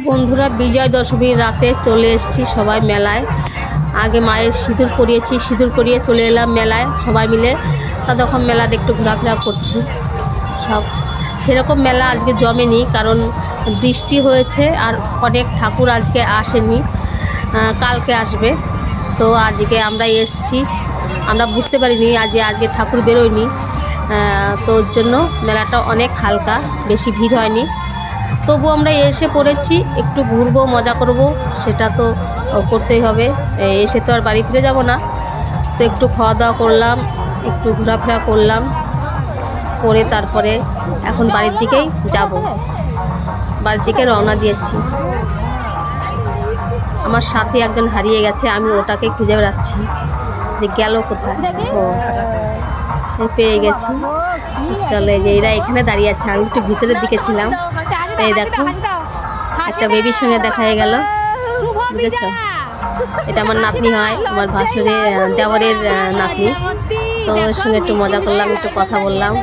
বন্ধুরা, বিজয় দশমীর রাতে চলে এসেছি সবাই মেলায়। আগে মায়ের সিঁদুর পরিয়েছি, সিঁদুর পরিয়ে চলে এলাম মেলায় সবাই মিলে। তখন মেলাতে একটু ঘোরাফেরা করছি। সব সেরকম মেলা আজকে জমেনি, কারণ বৃষ্টি হয়েছে আর অনেক ঠাকুর আজকে আসেনি, কালকে আসবে। তো আজকে আমরা এসছি, আমরা বুঝতে পারিনি আজকে ঠাকুর বেরোয়নি। তো ওর জন্য মেলাটা অনেক হালকা, বেশি ভিড় হয়নি। তবু আমরা এসে পড়েছি, একটু ঘুরবো, মজা করব, সেটা তো করতেই হবে। এসে তো আর বাড়ি ফিরে যাব না। তো একটু খাওয়া দাওয়া করলাম, একটু ঘোরাফেরা করলাম, করে তারপরে এখন বাড়ির দিকেই যাব। বাড়ির দিকে রওনা দিয়েছি। আমার সাথে একজন হারিয়ে গেছে, আমি ওটাকে খুঁজে বেড়াচ্ছি যে গেল কোথায়। ও পেয়ে গেছি। চলো, এই যে এরা এখানে দাঁড়িয়ে আছে, আমি একটু ভিতরের দিকে ছিলাম। এই দেখো, একটা বেবির সঙ্গে দেখা হয়ে গেল, বুঝেছ? এটা আমার নাতনি হয়, আমার ভাসুরের দেওরের নাতনি। তো ওর সঙ্গে একটু মজা করলাম, একটু কথা বললাম।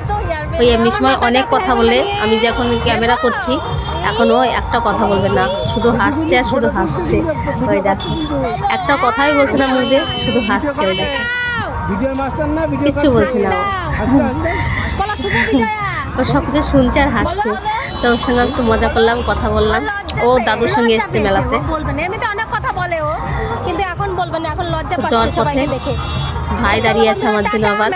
ওই এমনি সময় অনেক কথা বলে, আমি যখন ক্যামেরা করছি এখনও একটা কথা বলবে না, শুধু হাসছে আর শুধু হাসছে। ওই দেখো, একটা কথাই বলছে না মুখ দিয়ে, শুধু হাসছে। ওই দেখো, কিচ্ছু বলছে না। ও সব কিছু শুনছে আর হাসছে। তো ওর সঙ্গে একটু মজা করলাম, কথা বললাম। ও দাদুর সঙ্গে এসছে মেলাতে। যাওয়ার পথে ভাই দাঁড়িয়ে আছে আমার জন্য। আবার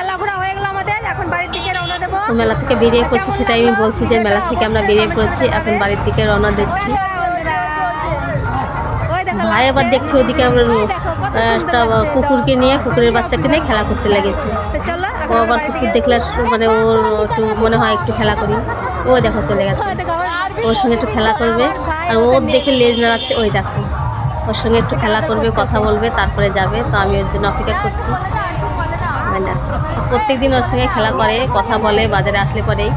মেলা থেকে বেরিয়ে পড়ছি, সেটাই আমি বলছি যে মেলা থেকে আমরা বেরিয়ে পড়েছি, এখন বাড়ির দিকে রওনা দিচ্ছি। ভাই আবার দেখছি ওদিকে একটা কুকুরকে নিয়ে, কুকুরের বাচ্চাকে নিয়ে খেলা করতে লেগেছে। ও আবার কুকুর দেখলে মানে ওর একটু মনে হয় একটু খেলা করি। ও দেখো চলে গেছে, ওর সঙ্গে একটু খেলা করবে। আর ওর দেখে লেজ নাড়াচ্ছে। ওই দেখো, ওর সঙ্গে একটু খেলা করবে, কথা বলবে, তারপরে যাবে। তো আমি ওর জন্য অপেক্ষা করছি। না, প্রত্যেক দিন ওর সঙ্গে খেলা করে, কথা বলে। বাজারে আসলে পরেই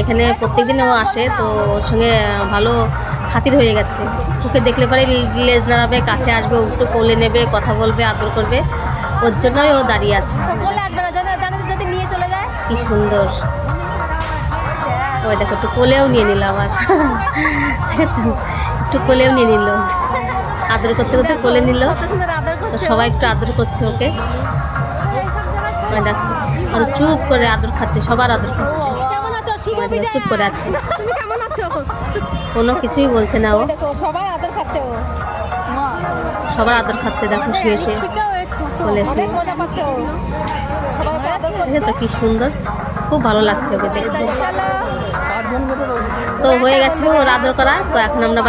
এখানে প্রত্যেক দিন ও আসে, তো ওর সঙ্গে ভালো খাতির হয়ে গেছে। ওকে দেখলে পরে লেজ নাড়াবে, কাছে আসবে, একটু কোলে নেবে, কথা বলবে, আদর করবে। ওর জন্যই ও দাঁড়িয়ে আছে। কি সুন্দর! ওই দেখো, একটু কোলেও নিয়ে নিল আবার। একটু কোলেও নিয়ে নিল, আদর করতে করতে কোলে নিল। তো সবাই একটু আদর করছে ওকে। দেখো, আর চুপ করে আদর খাচ্ছে, সবার আদর খাচ্ছে। চুপ করে আছে, কোনো কিছুই বলছে না ও। সবার আদর খাচ্ছে, দেখো শুয়ে শুয়ে বলে শুয়ে। দেখেছো কি সুন্দর, খুব ভালো লাগছে ওকে দেখতে। তো হয়ে গেছে ওর আদর করা। তো এখন আমরা